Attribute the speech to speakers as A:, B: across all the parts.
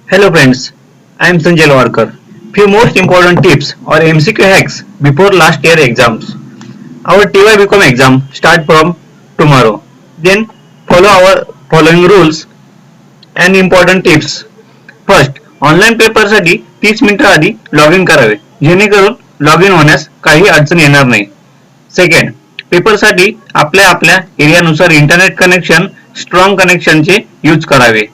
A: Hello friends, I am Sanjay Lowarkar. Few most important tips or MCQ hacks before last year exams. Our TY become exam start from tomorrow. Then follow our following rules and important tips. First, online पेपरसाठी 30 मिनिटं आधी log in करावे जेणेकरून log in होण्यास काही अडचण येणार नाही. सेकंड, पेपरसाठी आपल्या आपल्या एरियानुसार इंटरनेट कनेक्शन स्ट्रॉंग कनेक्शनचे यूज करावे.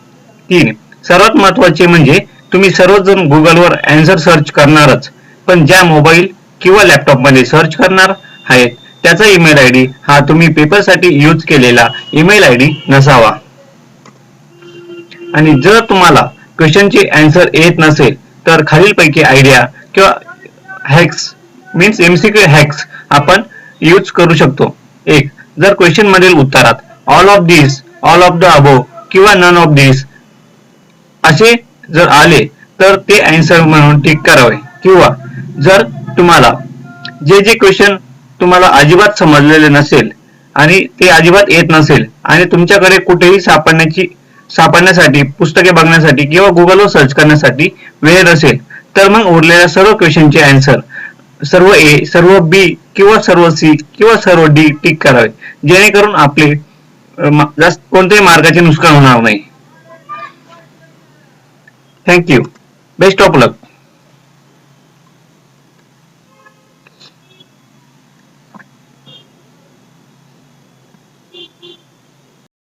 A: 3. सर्वात महत्त्वाचे म्हणजे तुम्ही सर्वजण गुगलवर आन्सर सर्च करणारच, पण ज्या मोबाईल किंवा लॅपटॉपमध्ये सर्च करणार आहेत त्याचा ईमेल आयडी हा तुम्ही पेपरसाठी यूज केलेला ईमेल आयडी नसावा. आणि जर तुम्हाला क्वेश्चनचे आन्सर येत नसेल तर खालीलपैकी आयडिया किंवा हॅक्स मीन्स एमसीक्यू हॅक्स आपण यूज करू शकतो. 1. जर क्वेश्चन मधील उत्तरात all of this, all of the above किंवा नन ऑफ दिस असे जर आले तर ते आन्सर म्हणून टिक करावे. किंवा जर तुम्हाला जे क्वेश्चन तुम्हाला अजिबात समजलेले नसेल आणि ते अजिबात येत नसेल आणि तुमच्याकडे कुठेही सापडण्यासाठी पुस्तके बघण्यासाठी किंवा गुगलवर सर्च करण्यासाठी वेळ नसेल तर मग उरलेल्या सर्व क्वेश्चनचे आन्सर सर्व ए, सर्व बी किंवा सर्व सी किंवा सर्व डी टिक करावे जेणेकरून आपले जास्त कोणत्याही मार्गाचे नुकसान होणार नाही. थँक्यू. Best of luck.